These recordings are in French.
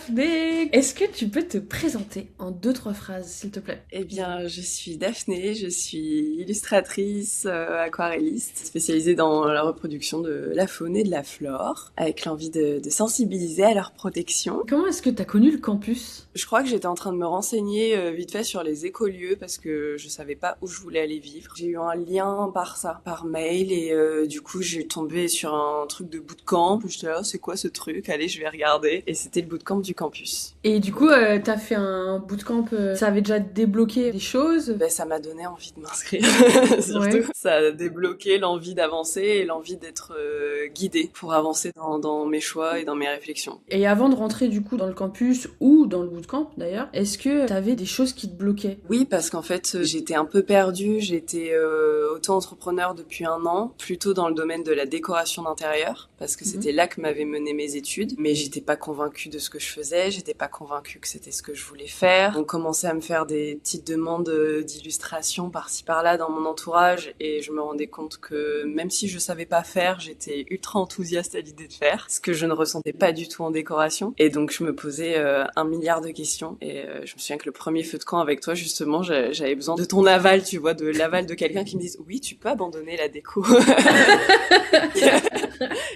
Daphné! Est-ce que tu peux te présenter en 2-3 phrases, s'il te plaît? Eh bien, je suis Daphné, je suis illustratrice, aquarelliste, spécialisée dans la reproduction de la faune et de la flore, avec l'envie de sensibiliser à leur protection. Comment est-ce que t'as connu le campus? Je crois que j'étais en train de me renseigner vite fait sur les écolieux parce que je savais pas où je voulais aller vivre. J'ai eu un lien par ça, par mail, et du coup j'ai tombé sur un truc de bootcamp. J'étais là, c'est quoi ce truc? Allez, je vais regarder. Et c'était le bootcamp du campus. Et du coup, t'as fait un bootcamp, ça avait déjà débloqué des choses? Ben, ça m'a donné envie de m'inscrire, surtout. Ouais. Ça a débloqué l'envie d'avancer et l'envie d'être guidée pour avancer dans mes choix et dans mes réflexions. Et avant de rentrer du coup dans le campus ou dans le bootcamp d'ailleurs, est-ce que t'avais des choses qui te bloquaient? Oui, parce qu'en fait, j'étais un peu perdue. J'étais auto-entrepreneur depuis 1 an, plutôt dans le domaine de la décoration d'intérieur, parce que c'était là que m'avaient mené mes études. Mais j'étais pas convaincue de ce que je faisais, j'étais pas convaincue que c'était ce que je voulais faire. On commençait à me faire des petites demandes d'illustration par-ci par-là dans mon entourage, et je me rendais compte que même si je savais pas faire, j'étais ultra enthousiaste à l'idée de faire, ce que je ne ressentais pas du tout en décoration. Et donc je me posais 1 milliard de questions, et je me souviens que le premier feu de camp avec toi, justement, j'avais besoin de ton aval, tu vois, de l'aval de quelqu'un qui me dise oui, tu peux abandonner la déco.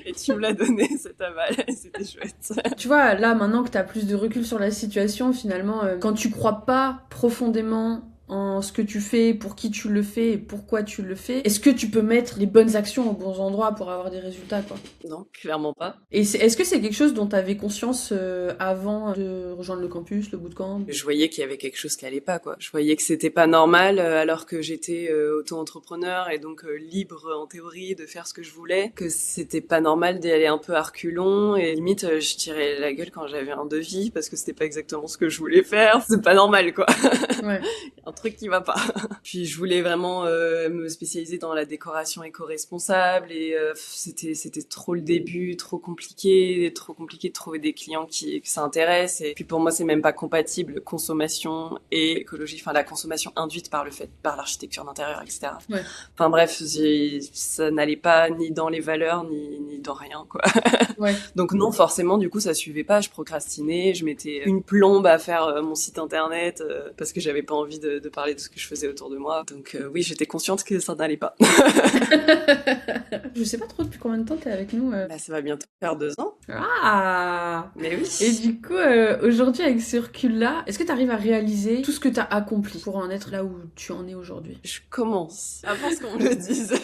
Et tu me l'as donné, cet aval, c'était chouette. Tu vois, là, maintenant que t'as plus de recul sur la situation, finalement, quand tu crois pas profondément en ce que tu fais, pour qui tu le fais et pourquoi tu le fais, est-ce que tu peux mettre les bonnes actions aux bons endroits pour avoir des résultats, quoi? Non, clairement pas. Et est-ce que c'est quelque chose dont t'avais conscience avant de rejoindre le campus, le bootcamp? Je voyais qu'il y avait quelque chose qui allait pas, quoi. Je voyais que c'était pas normal, alors que j'étais auto-entrepreneur et donc libre en théorie de faire ce que je voulais, que c'était pas normal d'y aller un peu à reculons, et limite je tirais la gueule quand j'avais un devis parce que c'était pas exactement ce que je voulais faire. C'est pas normal, quoi. Ouais. Un truc qui va pas. Puis je voulais vraiment me spécialiser dans la décoration éco-responsable, et c'était trop le début, trop compliqué de trouver des clients que ça intéresse. Et puis pour moi, c'est même pas compatible consommation et écologie, enfin la consommation induite par l'architecture d'intérieur, etc. Ouais. Enfin bref, ça n'allait pas ni dans les valeurs ni dans rien, quoi. Ouais. Donc non, forcément, du coup, ça suivait pas. Je procrastinais, je mettais une plombe à faire mon site internet parce que j'avais pas envie de parler de ce que je faisais autour de moi. Donc oui, j'étais consciente que ça n'allait pas. Je sais pas trop depuis combien de temps t'es avec nous. Bah, ça va bientôt faire 2 ans. Ah! Mais oui. Et du coup, aujourd'hui, avec ce recul-là, est-ce que t'arrives à réaliser tout ce que t'as accompli pour en être là où tu en es aujourd'hui? Je commence avant ce qu'on me le disait.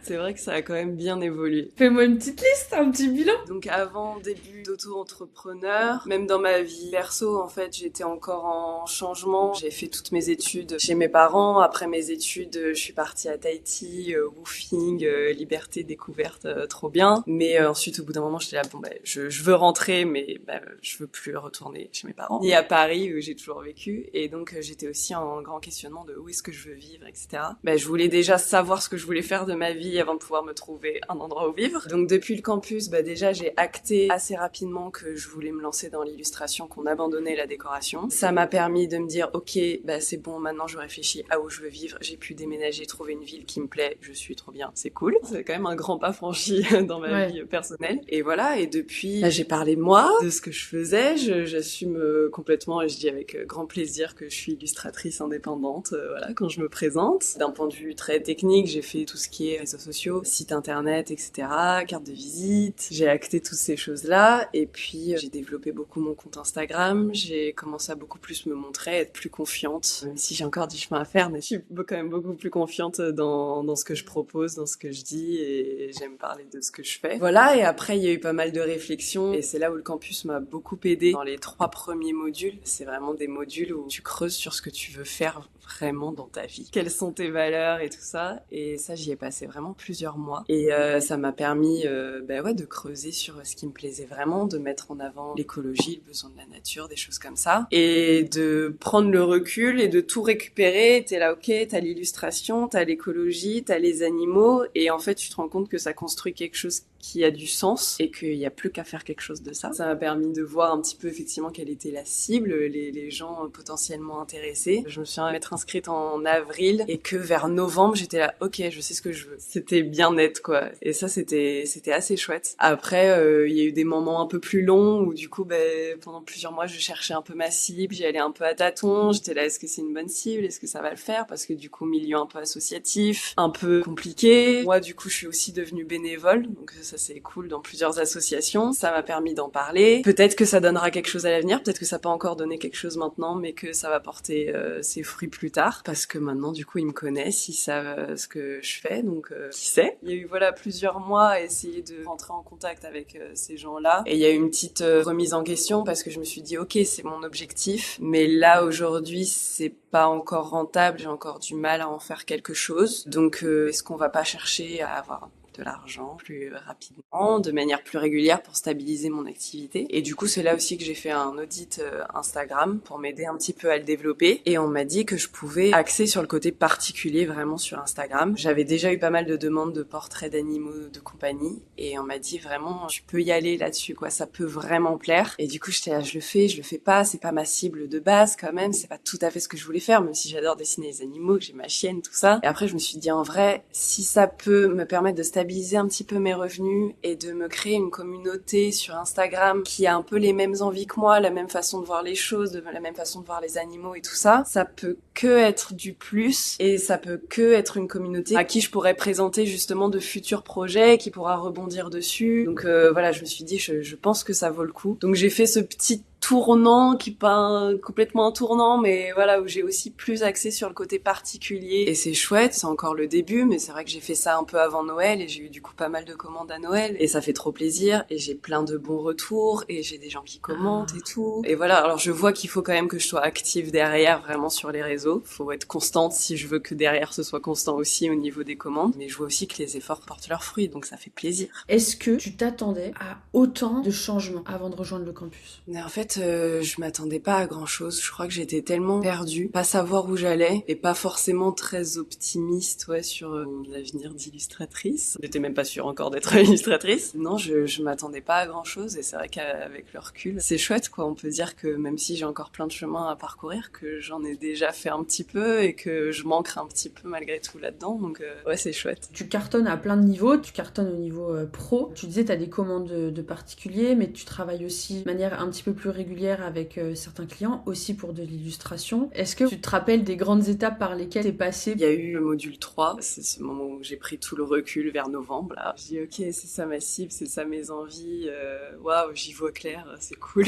C'est vrai que ça a quand même bien évolué. Fais-moi une petite liste, un petit bilan. Donc avant début d'auto-entrepreneur, même dans ma vie perso, en fait, j'étais encore en changement. J'ai fait toutes mes études chez mes parents. Après mes études, je suis partie à Tahiti, woofing, liberté, découverte, trop bien. Mais ensuite, au bout d'un moment, j'étais là, bon, bah, je veux rentrer, mais bah, je veux plus retourner chez mes parents. Ni à Paris, où j'ai toujours vécu. Et donc, j'étais aussi en grand questionnement de où est-ce que je veux vivre, etc. Bah, je voulais déjà savoir ce que je voulais faire de ma vie avant de pouvoir me trouver un endroit où vivre. Donc, depuis le campus, bah, déjà, j'ai acté assez rapidement que je voulais me lancer dans l'illustration, qu'on abandonnait la décoration. Ça m'a permis de me dire, ok, bah, c'est bon, maintenant je réfléchis à où je veux vivre. J'ai pu déménager, trouver une ville qui me plaît. Je suis trop bien, c'est cool. C'est quand même un grand pas franchi dans ma vie personnelle. Et voilà, et depuis, là, j'ai parlé de moi, de ce que je faisais. J'assume complètement, et je dis avec grand plaisir que je suis illustratrice indépendante, voilà, quand je me présente. D'un point de vue très technique, j'ai fait tout ce qui est réseaux sociaux, site internet, etc., carte de visite. J'ai acté toutes ces choses-là, et puis j'ai développé beaucoup mon compte Instagram. J'ai commencé à beaucoup plus me montrer, être plus confiante, même si j'ai encore du chemin à faire, mais je suis quand même beaucoup plus confiante dans ce que je propose, dans ce que je dis, et j'aime parler de ce que je fais. Voilà, et après il y a eu pas mal de réflexions, et c'est là où le campus m'a beaucoup aidée dans les 3 premiers modules. C'est vraiment des modules où tu creuses sur ce que tu veux faire vraiment dans ta vie. Quelles sont tes valeurs et tout ça. Et ça, j'y ai passé vraiment plusieurs mois. Et ça m'a permis de creuser sur ce qui me plaisait vraiment, de mettre en avant l'écologie, le besoin de la nature, des choses comme ça. Et de prendre le recul et de tout récupérer. T'es là, ok, t'as l'illustration, t'as l'écologie, t'as les animaux. Et en fait, tu te rends compte que ça construit quelque chose qui a du sens et qu'il n'y a plus qu'à faire quelque chose de ça. Ça m'a permis de voir un petit peu effectivement quelle était la cible, les gens potentiellement intéressés. Je me suis inscrite en avril et que vers novembre, j'étais là, ok, je sais ce que je veux. C'était bien net, quoi. Et ça, c'était assez chouette. Après, il y a eu des moments un peu plus longs où du coup, pendant plusieurs mois, je cherchais un peu ma cible, j'y allais un peu à tâtons. J'étais là, est-ce que c'est une bonne cible? Est-ce que ça va le faire? Parce que du coup, milieu un peu associatif, un peu compliqué. Moi, du coup, je suis aussi devenue bénévole. Donc ça, c'est cool dans plusieurs associations. Ça m'a permis d'en parler. Peut-être que ça donnera quelque chose à l'avenir. Peut-être que ça peut encore donner quelque chose maintenant, mais que ça va porter ses fruits plus tard. Parce que maintenant, du coup, ils me connaissent, ils savent ce que je fais. Donc, qui sait? Il y a eu, plusieurs mois à essayer de rentrer en contact avec ces gens-là. Et il y a eu une petite remise en question parce que je me suis dit, ok, c'est mon objectif. Mais là, aujourd'hui, c'est pas encore rentable. J'ai encore du mal à en faire quelque chose. Donc, est-ce qu'on va pas chercher à avoir de l'argent plus rapidement, de manière plus régulière pour stabiliser mon activité. Et du coup, c'est là aussi que j'ai fait un audit Instagram pour m'aider un petit peu à le développer. Et on m'a dit que je pouvais axer sur le côté particulier vraiment sur Instagram. J'avais déjà eu pas mal de demandes de portraits d'animaux de compagnie et on m'a dit vraiment, tu peux y aller là-dessus, quoi. Ça peut vraiment plaire. Et du coup, j'étais là, je le fais pas, c'est pas ma cible de base quand même, c'est pas tout à fait ce que je voulais faire, même si j'adore dessiner les animaux, que j'ai ma chienne, tout ça. Et après, je me suis dit, en vrai, si ça peut me permettre de stabiliser un petit peu mes revenus et de me créer une communauté sur Instagram qui a un peu les mêmes envies que moi, la même façon de voir les choses, la même façon de voir les animaux et tout ça, ça peut que être du plus et ça peut que être une communauté à qui je pourrais présenter justement de futurs projets, qui pourra rebondir dessus. Donc je me suis dit, je pense que ça vaut le coup. Donc j'ai fait ce petit tournant qui pas complètement un tournant, mais où j'ai aussi plus axé sur le côté particulier et c'est chouette. C'est encore le début, mais c'est vrai que j'ai fait ça un peu avant Noël et j'ai eu du coup pas mal de commandes à Noël et ça fait trop plaisir et j'ai plein de bons retours et j'ai des gens qui commentent et tout. Et alors je vois qu'il faut quand même que je sois active derrière vraiment sur les réseaux. Faut être constante si je veux que derrière ce soit constant aussi au niveau des commandes, mais je vois aussi que les efforts portent leurs fruits, donc ça fait plaisir. Est-ce que tu t'attendais à autant de changements avant de rejoindre le campus? Mais en fait, je m'attendais pas à grand chose. Je crois que j'étais tellement perdue, pas savoir où j'allais et pas forcément très optimiste sur mon avenir d'illustratrice. J'étais même pas sûre encore d'être illustratrice. Non, je m'attendais pas à grand chose et c'est vrai qu'avec le recul, c'est chouette quoi. On peut dire que même si j'ai encore plein de chemin à parcourir, que j'en ai déjà fait un petit peu et que je manque un petit peu malgré tout là-dedans. Donc c'est chouette. Tu cartonnes à plein de niveaux, tu cartonnes au niveau pro. Tu disais t'as des commandes de particuliers, mais tu travailles aussi de manière un petit peu plus régulière avec certains clients, aussi pour de l'illustration. Est-ce que tu te rappelles des grandes étapes par lesquelles t'es passé? Il y a eu le module 3, c'est ce moment où j'ai pris tout le recul vers novembre. Là. Je dis ok, c'est ça ma cible, c'est ça mes envies, waouh, j'y vois clair, c'est cool.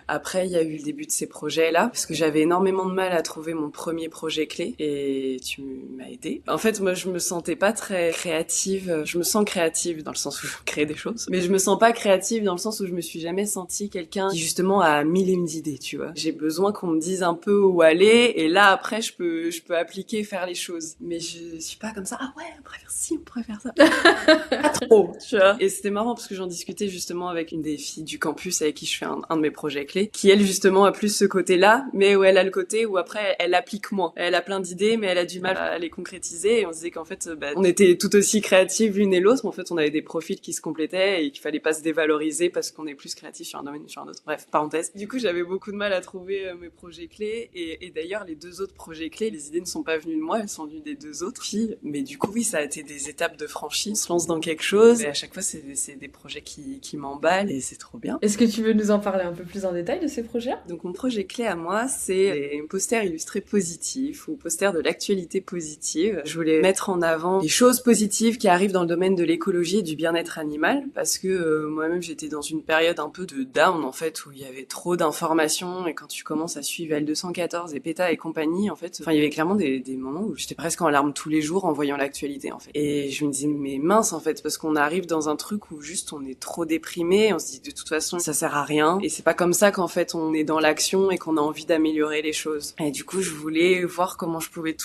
Après, il y a eu le début de ces projets-là, parce que j'avais énormément de mal à trouver mon premier projet clé, et tu m'as aidé. En fait, moi, je me sentais pas très créative. Je me sens créative dans le sens où je crée des choses, mais je me sens pas créative dans le sens où je me suis jamais sentie quelqu'un qui, justement, a mille et une idées, tu vois. J'ai besoin qu'on me dise un peu où aller, et là, après, je peux appliquer, faire les choses. Mais je suis pas comme ça, ah ouais, on pourrait faire ci, on pourrait faire ça. Pas trop, tu vois. Et c'était marrant, parce que j'en discutais justement avec une des filles du campus avec qui je fais un de mes projets clés, qui elle justement a plus ce côté-là, mais où elle a le côté où après elle applique moins. Elle a plein d'idées, mais elle a du mal à les concrétiser. Et on se disait qu'en fait, on était tout aussi créatives l'une et l'autre, mais en fait on avait des profils qui se complétaient et qu'il fallait pas se dévaloriser parce qu'on est plus créatif sur un domaine ou sur un autre. Bref, parenthèse. Du coup, j'avais beaucoup de mal à trouver mes projets clés et d'ailleurs les deux autres projets clés, les idées ne sont pas venues de moi, elles sont venues des deux autres filles. Mais du coup, oui, ça a été des étapes de franchise. On se lance dans quelque chose et à chaque fois c'est des projets qui m'emballent et c'est trop bien. Est-ce que tu veux nous en parler un peu plus en détail de ces projets? Donc mon projet clé à moi, c'est les posters illustrés positifs ou posters de l'actualité positive. Je voulais mettre en avant les choses positives qui arrivent dans le domaine de l'écologie et du bien-être animal parce que moi-même j'étais dans une période un peu de down en fait où il y avait trop d'informations et quand tu commences à suivre L214 et PETA et compagnie en fait, il y avait clairement des moments où j'étais presque en larmes tous les jours en voyant l'actualité en fait. Et je me disais mais mince en fait parce qu'on arrive dans un truc où juste on est trop déprimé, on se dit de toute façon ça sert à rien et c'est pas comme ça qu'en fait on est dans l'action et qu'on a envie d'améliorer les choses. Et du coup, je voulais voir comment je pouvais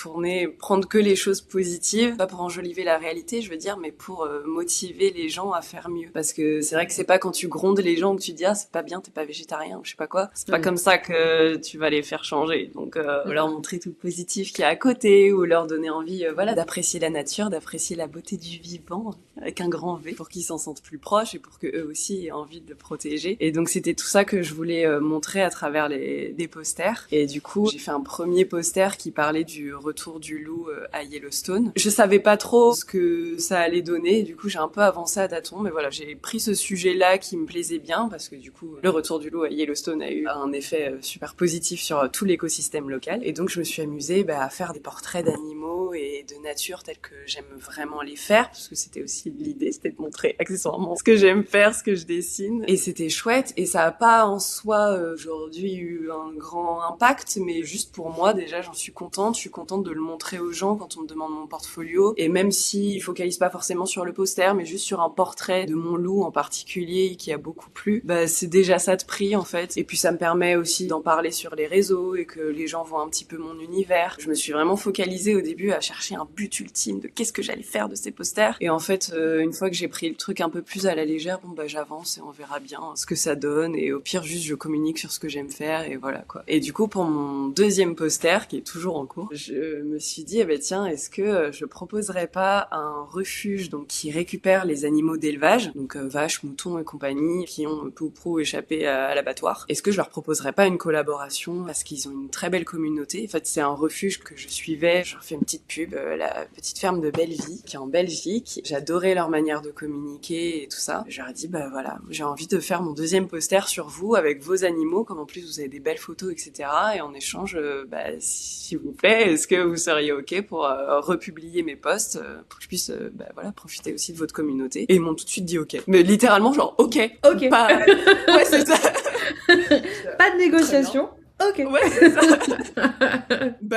prendre que les choses positives, pas pour enjoliver la réalité, je veux dire, mais pour motiver les gens à faire mieux. Parce que c'est vrai que c'est pas quand tu grondes les gens que tu dis ah c'est pas bien, t'es pas végétarien, ou je sais pas quoi. C'est pas comme ça que tu vas les faire changer. Donc leur montrer tout le positif qu'il y a à côté ou leur donner envie, d'apprécier la nature, d'apprécier la beauté du vivant. avec un grand V, pour qu'ils s'en sentent plus proches et pour que eux aussi aient envie de le protéger. Et donc c'était tout ça que je voulais montrer à travers des posters. Et du coup, j'ai fait un premier poster qui parlait du retour du loup à Yellowstone. Je savais pas trop ce que ça allait donner, du coup j'ai un peu avancé à tâtons, mais voilà, j'ai pris ce sujet-là qui me plaisait bien, parce que du coup, le retour du loup à Yellowstone a eu un effet super positif sur tout l'écosystème local. Et donc je me suis amusée à faire des portraits d'animaux et de nature tels que j'aime vraiment les faire, parce que c'était aussi l'idée, c'était de montrer accessoirement ce que j'aime faire, ce que je dessine. Et c'était chouette, et ça a pas en soi aujourd'hui eu un grand impact, mais juste pour moi déjà j'en suis contente. Je suis contente de le montrer aux gens quand on me demande mon portfolio, et même s'il focalise pas forcément sur le poster, mais juste sur un portrait de mon loup en particulier qui a beaucoup plu, c'est déjà ça de prix en fait. Et puis ça me permet aussi d'en parler sur les réseaux et que les gens voient un petit peu mon univers. Je me suis vraiment focalisée au début à chercher un but ultime de qu'est-ce que j'allais faire de ces posters. Et en fait, une fois que j'ai pris le truc un peu plus à la légère, j'avance et on verra bien ce que ça donne. Et au pire, juste je communique sur ce que j'aime faire et voilà quoi. Et du coup, pour mon deuxième poster, qui est toujours en cours, je me suis dit, tiens, est-ce que je proposerais pas un refuge donc qui récupère les animaux d'élevage, donc vaches, moutons et compagnie, qui ont peu ou prou échappé à l'abattoir. Est-ce que je leur proposerais pas une collaboration, parce qu'ils ont une très belle communauté. En fait, c'est un refuge que je suivais. Je leur fais une petite pub, la petite ferme de Bellevie, qui est en Belgique. J'adorais leur manière de communiquer et tout ça. Je leur ai dit, voilà, j'ai envie de faire mon deuxième poster sur vous, avec vos animaux, comme en plus vous avez des belles photos, etc. Et en échange, s'il vous plaît, est-ce que vous seriez OK pour republier mes posts, pour que je puisse profiter aussi de votre communauté. Et ils m'ont tout de suite dit OK. Mais littéralement, genre OK. OK. Ouais, c'est ça. Pas de négociation. Ok. Ouais, c'est ça.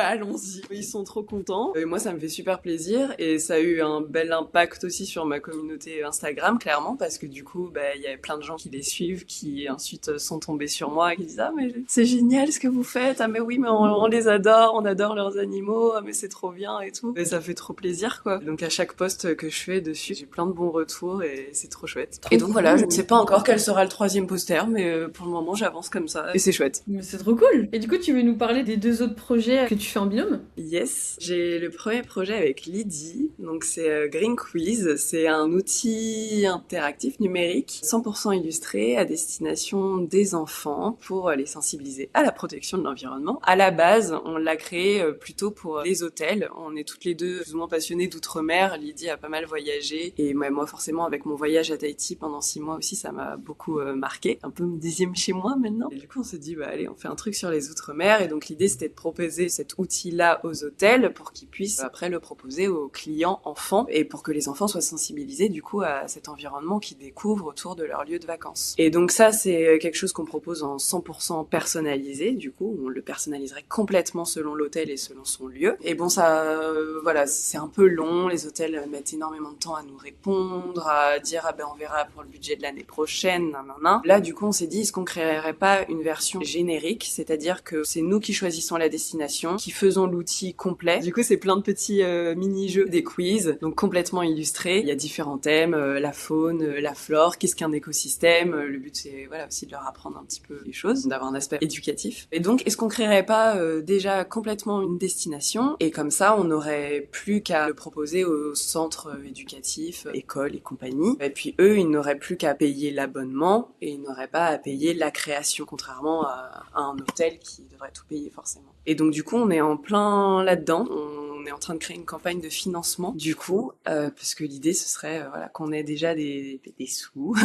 Allons-y. Ils sont trop contents. Et moi, ça me fait super plaisir. Et ça a eu un bel impact aussi sur ma communauté Instagram, clairement, parce que du coup, il y avait plein de gens qui les suivent, qui ensuite sont tombés sur moi, et qui disent « Ah, mais c'est génial ce que vous faites. Ah, mais oui, mais on les adore. On adore leurs animaux. Ah, mais c'est trop bien et tout. » Et ça fait trop plaisir, quoi. Donc, à chaque post que je fais dessus, j'ai plein de bons retours et c'est trop chouette. Et donc, voilà, je ne sais pas encore quel sera le troisième poster, mais pour le moment, j'avance comme ça. Et c'est chouette. Mais c'est trop cool. Et du coup, tu veux nous parler des deux autres projets que tu fais en binôme ? Yes, j'ai le premier projet avec Lydie, donc c'est Green Quiz, c'est un outil interactif numérique 100% illustré à destination des enfants pour les sensibiliser à la protection de l'environnement. À la base, on l'a créé plutôt pour les hôtels. On est toutes les deux plus ou moins passionnées d'outre-mer. Lydie a pas mal voyagé et moi forcément avec mon voyage à Tahiti pendant 6 mois aussi, ça m'a beaucoup marqué. Un peu mon deuxième chez moi maintenant. Et du coup, on s'est dit allez, on fait un truc sur les outre-mer, et donc l'idée c'était de proposer cet outil-là aux hôtels pour qu'ils puissent après le proposer aux clients enfants et pour que les enfants soient sensibilisés du coup à cet environnement qu'ils découvrent autour de leur lieu de vacances. Et donc ça c'est quelque chose qu'on propose en 100% personnalisé, du coup on le personnaliserait complètement selon l'hôtel et selon son lieu. Et ça voilà, c'est un peu long, les hôtels mettent énormément de temps à nous répondre, à dire on verra pour le budget de l'année prochaine, nanana. Là du coup on s'est dit, est-ce qu'on créerait pas une version générique, c'est-à-dire que c'est nous qui choisissons la destination, qui faisons l'outil complet. Du coup, c'est plein de petits mini-jeux, des quiz, donc complètement illustrés. Il y a différents thèmes, la faune, la flore, qu'est-ce qu'un écosystème. Le but, c'est aussi de leur apprendre un petit peu les choses, d'avoir un aspect éducatif. Et donc, est-ce qu'on créerait pas déjà complètement une destination, et comme ça, on n'aurait plus qu'à le proposer aux centres éducatifs, écoles et compagnie. Et puis eux, ils n'auraient plus qu'à payer l'abonnement, et ils n'auraient pas à payer la création, contrairement à un hôtel qui devrait tout payer forcément. Et donc du coup on est en plein là-dedans, on est en train de créer une campagne de financement du coup, parce que l'idée ce serait qu'on ait déjà des sous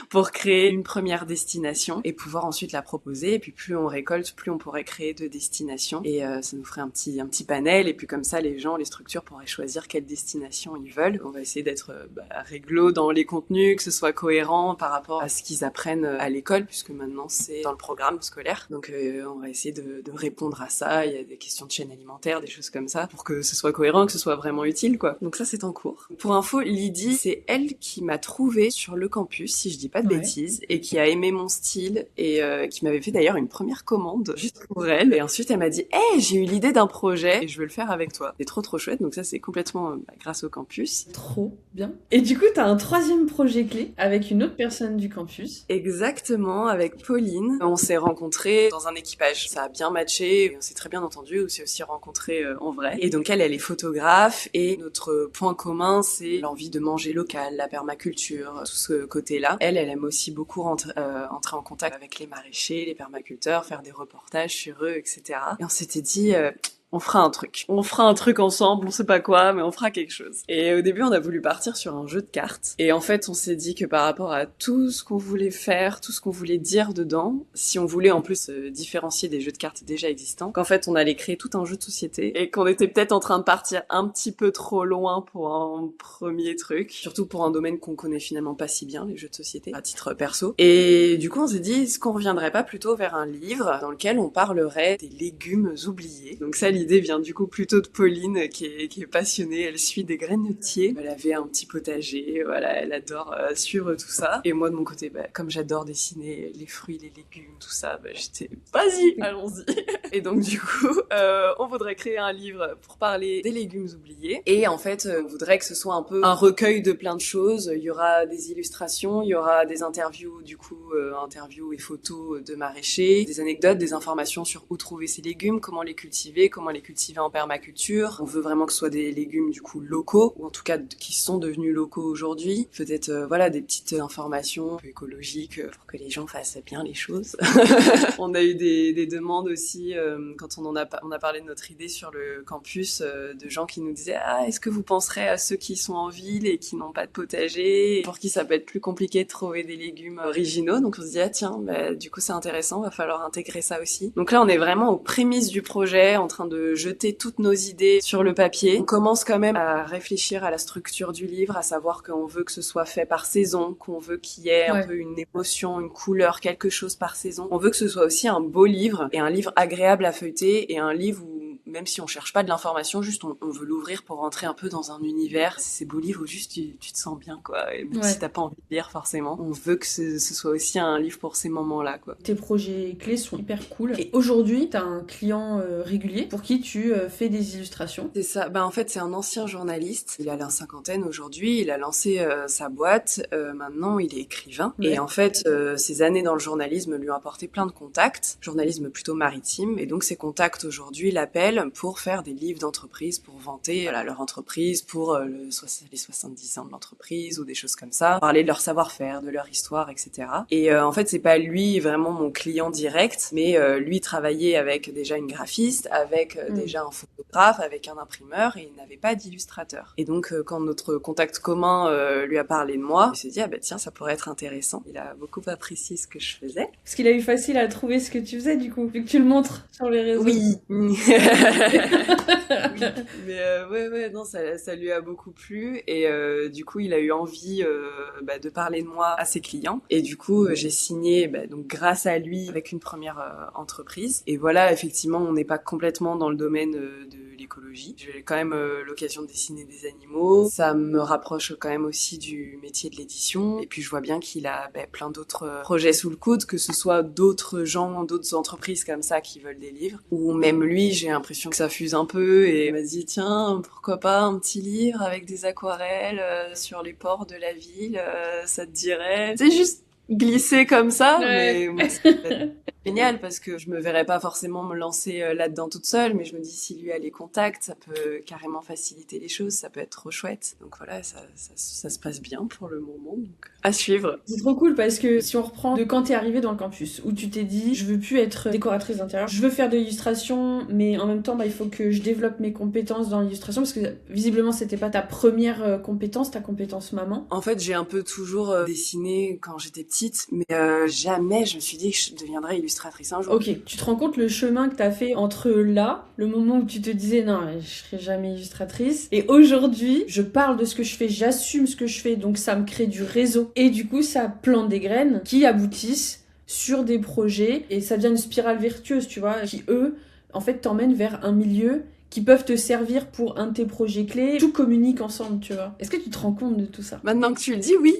pour créer une première destination et pouvoir ensuite la proposer, et puis plus on récolte, plus on pourrait créer de destinations, et ça nous ferait un petit panel, et puis comme ça les gens, les structures pourraient choisir quelle destination ils veulent. On va essayer d'être réglo dans les contenus, que ce soit cohérent par rapport à ce qu'ils apprennent à l'école, puisque maintenant c'est dans le programme scolaire, donc on va essayer de répondre à ça. Il y a des questions de chaîne alimentaire, des choses comme ça, pour que ce soit cohérent, que ce soit vraiment utile, quoi. Donc ça, c'est en cours. Pour info, Lydie, c'est elle qui m'a trouvée sur le campus, si je dis pas de bêtises, et qui a aimé mon style, et qui m'avait fait d'ailleurs une première commande, juste pour elle. Et ensuite, elle m'a dit « Hey, j'ai eu l'idée d'un projet, et je veux le faire avec toi. » C'est trop chouette, donc ça, c'est complètement grâce au campus. Trop bien. Et du coup, t'as un troisième projet clé, avec une autre personne du campus. Exactement, avec Pauline. On s'est rencontrés dans un équipage. Ça a bien matché, on s'est très bien entendu, on s'est aussi rencontrés en vrai. Et donc donc elle est photographe et notre point commun, c'est l'envie de manger local, la permaculture, tout ce côté-là. Elle aime aussi beaucoup entrer en contact avec les maraîchers, les permaculteurs, faire des reportages sur eux, etc. Et on s'était dit... on fera un truc. On fera un truc ensemble, on sait pas quoi, mais on fera quelque chose. Et au début, on a voulu partir sur un jeu de cartes. Et en fait, on s'est dit que par rapport à tout ce qu'on voulait faire, tout ce qu'on voulait dire dedans, si on voulait en plus se différencier des jeux de cartes déjà existants, qu'en fait, on allait créer tout un jeu de société et qu'on était peut-être en train de partir un petit peu trop loin pour un premier truc, surtout pour un domaine qu'on connaît finalement pas si bien, les jeux de société, à titre perso. Et du coup, on s'est dit, est-ce qu'on reviendrait pas plutôt vers un livre dans lequel on parlerait des légumes oubliés? Donc ça, l'idée vient du coup plutôt de Pauline qui est passionnée, elle suit des grainotiers, elle avait un petit potager, voilà, elle adore suivre tout ça. Et moi de mon côté, comme j'adore dessiner les fruits, les légumes, tout ça, j'étais vas-y, allons-y. Et donc du coup, on voudrait créer un livre pour parler des légumes oubliés. Et en fait, on voudrait que ce soit un peu un recueil de plein de choses. Il y aura des illustrations, il y aura des interviews, du coup, interviews et photos de maraîchers, des anecdotes, des informations sur où trouver ces légumes, comment les cultiver en permaculture. On veut vraiment que ce soit des légumes du coup locaux, ou en tout cas qui sont devenus locaux aujourd'hui. Peut-être voilà des petites informations un peu écologiques pour que les gens fassent bien les choses. On a eu des demandes aussi quand on a parlé de notre idée sur le campus de gens qui nous disaient est-ce que vous penserez à ceux qui sont en ville et qui n'ont pas de potager, pour qui ça peut être plus compliqué de trouver des légumes originaux. Donc on se dit tiens, du coup c'est intéressant, va falloir intégrer ça aussi. Donc là on est vraiment aux prémices du projet, en train de jeter toutes nos idées sur le papier. On commence quand même à réfléchir à la structure du livre, à savoir qu'on veut que ce soit fait par saison, qu'on veut qu'il y ait un peu une émotion, une couleur, quelque chose par saison. On veut que ce soit aussi un beau livre et un livre agréable à feuilleter et un livre où même si on cherche pas de l'information, juste on veut l'ouvrir pour rentrer un peu dans un univers. C'est ces beaux livres où juste tu te sens bien, quoi. Et même si t'as pas envie de lire forcément, on veut que ce soit aussi un livre pour ces moments-là, quoi. Tes projets clés sont hyper cool. Et aujourd'hui, t'as un client régulier pour qui tu fais des illustrations. C'est ça. En fait, c'est un ancien journaliste. Il a la cinquantaine aujourd'hui. Il a lancé sa boîte. Maintenant, il est écrivain. Ouais. Et en fait, ses années dans le journalisme lui ont apporté plein de contacts. Journalisme plutôt maritime. Et donc, ces contacts aujourd'hui l'appellent pour faire des livres d'entreprise, pour vanter leur entreprise, pour les 70 ans de l'entreprise ou des choses comme ça, parler de leur savoir-faire, de leur histoire, etc. Et en fait, c'est pas lui vraiment mon client direct, mais lui travaillait avec déjà une graphiste, avec déjà un photographe, avec un imprimeur, et il n'avait pas d'illustrateur. Et donc, quand notre contact commun lui a parlé de moi, il s'est dit tiens, ça pourrait être intéressant. Il a beaucoup apprécié ce que je faisais. Parce qu'il a eu facile à trouver ce que tu faisais, du coup, vu que tu le montres sur les réseaux. Oui. Oui. Mais non, ça lui a beaucoup plu et du coup il a eu envie de parler de moi à ses clients et du coup j'ai signé donc grâce à lui avec une première entreprise et voilà, effectivement on n'est pas complètement dans le domaine de l'écologie. J'ai quand même l'occasion de dessiner des animaux, ça me rapproche quand même aussi du métier de l'édition et puis je vois bien qu'il a plein d'autres projets sous le coude, que ce soit d'autres gens, d'autres entreprises comme ça qui veulent des livres ou même lui, j'ai l'impression que ça fuse un peu et il m'a dit tiens, pourquoi pas un petit livre avec des aquarelles sur les ports de la ville, ça te dirait? C'est juste glissé comme ça, mais moi, c'est génial parce que je me verrais pas forcément me lancer là-dedans toute seule, mais je me dis si lui a les contacts, ça peut carrément faciliter les choses, ça peut être trop chouette. Donc voilà, ça se passe bien pour le moment, donc à suivre. C'est trop cool parce que si on reprend de quand t'es arrivée dans le campus, où tu t'es dit je veux plus être décoratrice d'intérieur, je veux faire de l'illustration, mais en même temps il faut que je développe mes compétences dans l'illustration parce que visiblement c'était pas ta première compétence, ta compétence maman. En fait, j'ai un peu toujours dessiné quand j'étais petite, mais jamais je me suis dit que je deviendrais illustratrice un jour. Ok, tu te rends compte le chemin que t'as fait entre là, le moment où tu te disais non, je serai jamais illustratrice, et aujourd'hui, je parle de ce que je fais, j'assume ce que je fais, donc ça me crée du réseau. Et du coup, ça plante des graines qui aboutissent sur des projets, et ça devient une spirale vertueuse, tu vois, qui eux, en fait, t'emmènent vers un milieu qui peuvent te servir pour un de tes projets clés. Tout communique ensemble, tu vois. Est-ce que tu te rends compte de tout ça? Maintenant que tu le dis, oui.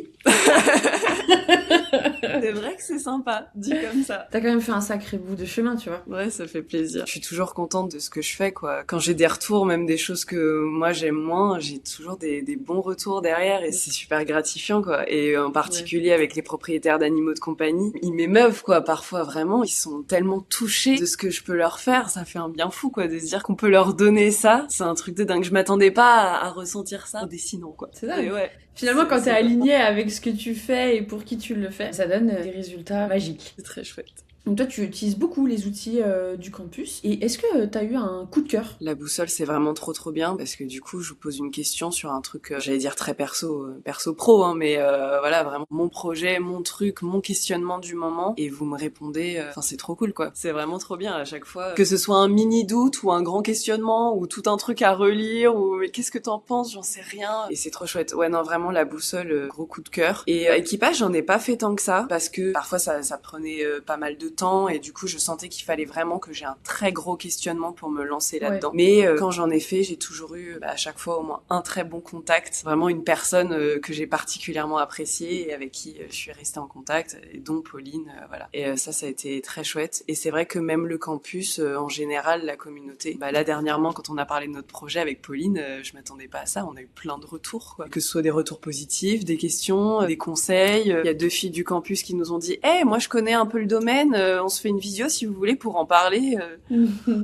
C'est vrai que c'est sympa, dit comme ça. T'as quand même fait un sacré bout de chemin, tu vois. Ouais, ça fait plaisir. Je suis toujours contente de ce que je fais, quoi. Quand j'ai des retours, même des choses que moi j'aime moins, j'ai toujours des bons retours derrière et c'est super gratifiant, quoi. Et en particulier avec les propriétaires d'animaux de compagnie, ils m'émeuvent, quoi. Parfois, vraiment, ils sont tellement touchés de ce que je peux leur faire. Ça fait un bien fou, quoi, de se dire qu'on peut leur donner ça. C'est un truc de dingue. Je m'attendais pas à ressentir ça en dessinant, quoi. C'est ça. Et ouais. Finalement, quand t'es aligné avec ce que tu fais et pour qui tu le fais, ça donne des résultats magiques. C'est très chouette. Donc toi, tu utilises beaucoup les outils du campus. Et est-ce que t'as eu un coup de cœur? La boussole, c'est vraiment trop bien parce que du coup, je vous pose une question sur un truc, j'allais dire très perso pro, hein, mais voilà, vraiment mon projet, mon truc, mon questionnement du moment, et vous me répondez. Enfin, c'est trop cool, quoi. C'est vraiment trop bien à chaque fois. Que ce soit un mini doute ou un grand questionnement ou tout un truc à relire ou mais qu'est-ce que t'en penses, j'en sais rien. Et c'est trop chouette. Ouais, non, vraiment la boussole, gros coup de cœur. Et équipage, j'en ai pas fait tant que ça parce que parfois ça prenait pas mal de temps et du coup je sentais qu'il fallait vraiment que j'ai un très gros questionnement pour me lancer là-dedans. Mais quand j'en ai fait, j'ai toujours eu à chaque fois au moins un très bon contact, vraiment une personne que j'ai particulièrement appréciée et avec qui je suis restée en contact, et dont Pauline, voilà. Et ça a été très chouette. Et c'est vrai que même le campus, en général, la communauté, là dernièrement quand on a parlé de notre projet avec Pauline, je m'attendais pas à ça, on a eu plein de retours, quoi. Que ce soit des retours positifs, des questions, des conseils. Il y a 2 filles du campus qui nous ont dit « moi je connais un peu le domaine, on se fait une visio si vous voulez pour en parler. »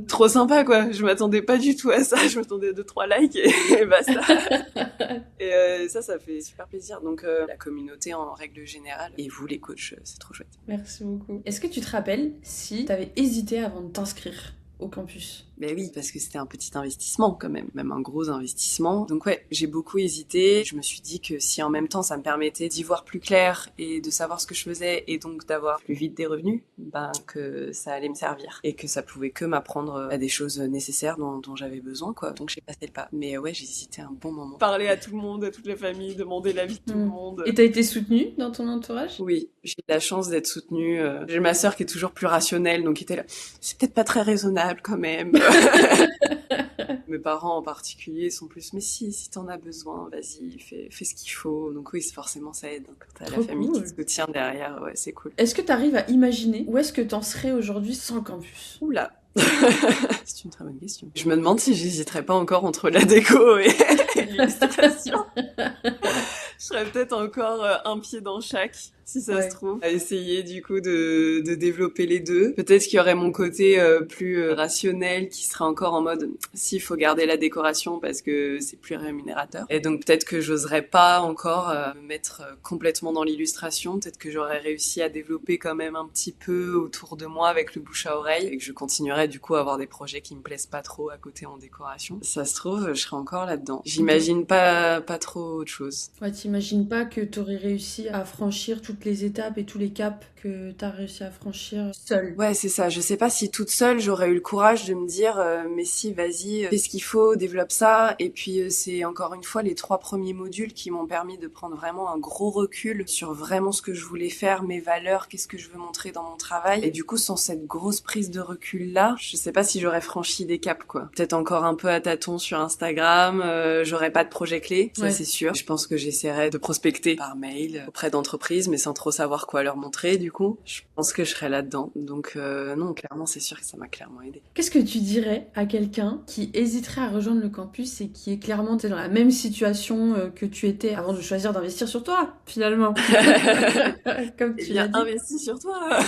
Trop sympa, quoi. Je m'attendais pas du tout à ça. Je m'attendais à 2-3 likes et basta. Et ça fait super plaisir. Donc la communauté en règle générale et vous les coachs, c'est trop chouette. Merci beaucoup. Est-ce que tu te rappelles si t'avais hésité avant de t'inscrire au campus? Ben oui, parce que c'était un petit investissement quand même un gros investissement. Donc ouais, j'ai beaucoup hésité. Je me suis dit que si en même temps ça me permettait d'y voir plus clair et de savoir ce que je faisais et donc d'avoir plus vite des revenus, que ça allait me servir et que ça pouvait que m'apprendre à des choses nécessaires dont j'avais besoin, quoi. Donc j'ai passé le pas. Mais ouais, j'ai hésité un bon moment. Parler à tout le monde, à toutes les familles, demander l'avis de tout le monde. Et t'as été soutenue dans ton entourage? Oui, j'ai la chance d'être soutenue. J'ai ma sœur qui est toujours plus rationnelle, donc qui était là. C'est peut-être pas très raisonnable quand même. Mes parents en particulier sont plus mais si t'en as besoin, vas-y, fais ce qu'il faut. Donc oui, forcément ça aide. Quand t'as la famille qui te tient derrière, ouais, c'est cool. Est-ce que t'arrives à imaginer où est-ce que t'en serais aujourd'hui sans le campus? Oula. C'est une très bonne question. Je me demande si j'hésiterais pas encore entre la déco et l'illustration. Je serais peut-être encore un pied dans chaque, si ça se trouve, à essayer du coup de développer les deux. Peut-être qu'il y aurait mon côté plus rationnel qui serait encore en mode si, faut garder la décoration parce que c'est plus rémunérateur. Et donc peut-être que j'oserais pas encore me mettre complètement dans l'illustration. Peut-être que j'aurais réussi à développer quand même un petit peu autour de moi avec le bouche à oreille et que je continuerais du coup à avoir des projets qui me plaisent pas trop à côté en décoration. Ça se trouve, je serais encore là-dedans. J'imagine pas trop autre chose. Ouais, t'imagines pas que t'aurais réussi à franchir toutes les étapes et tous les caps que t'as réussi à franchir seule? Ouais, c'est ça. Je sais pas si toute seule j'aurais eu le courage de me dire mais si, vas-y, fais ce qu'il faut, développe ça. Et puis c'est encore une fois les 3 premiers modules qui m'ont permis de prendre vraiment un gros recul sur vraiment ce que je voulais faire, mes valeurs, qu'est-ce que je veux montrer dans mon travail. Et du coup, sans cette grosse prise de recul là, je sais pas si j'aurais franchi des caps, quoi. Peut-être encore un peu à tâtons sur Instagram, j'aurais pas de projet clé, ça c'est sûr. Je pense que j'essaierais de prospecter par mail auprès d'entreprises, mais sans trop savoir quoi leur montrer, du coup. Je pense que je serais là-dedans. Donc non, clairement, c'est sûr que ça m'a clairement aidé. Qu'est-ce que tu dirais à quelqu'un qui hésiterait à rejoindre le campus et qui est clairement dans la même situation que tu étais avant de choisir d'investir sur toi, finalement? Comme tu l'as dit. Investis sur toi.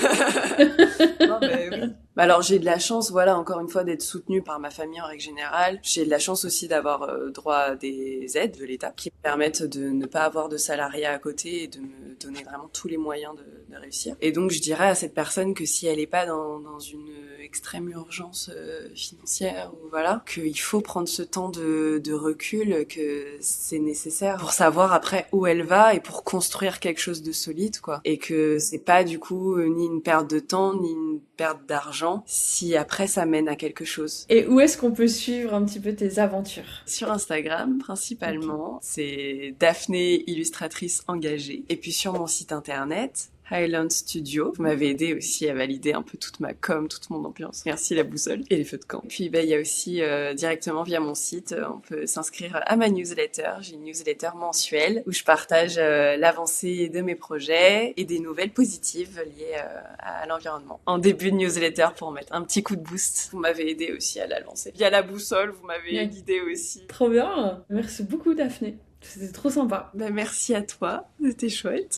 Non, mais oui. Alors j'ai de la chance, voilà, encore une fois, d'être soutenue par ma famille en règle générale. J'ai de la chance aussi d'avoir droit à des aides de l'État qui me permettent de ne pas avoir de salariat à côté et de me donner vraiment tous les moyens de réussir. Et donc je dirais à cette personne que si elle est pas dans une extrême urgence financière ou voilà, qu'il faut prendre ce temps de recul, que c'est nécessaire pour savoir après où elle va et pour construire quelque chose de solide, quoi. Et que c'est pas du coup ni une perte de temps ni une perte d'argent si après ça mène à quelque chose. Et où est-ce qu'on peut suivre un petit peu tes aventures? Sur Instagram principalement, c'est Daphné illustratrice engagée. Et puis sur mon site internet Highland Studio. Vous m'avez aidé aussi à valider un peu toute ma com, toute mon ambiance. Merci la boussole et les feux de camp. Puis il y a aussi directement via mon site, on peut s'inscrire à ma newsletter. J'ai une newsletter mensuelle où je partage l'avancée de mes projets et des nouvelles positives liées à l'environnement. En début de newsletter pour mettre un petit coup de boost. Vous m'avez aidé aussi à la lancer. Via la boussole, vous m'avez guidé aussi. Trop bien. Merci beaucoup Daphné. C'était trop sympa. Merci à toi. C'était chouette.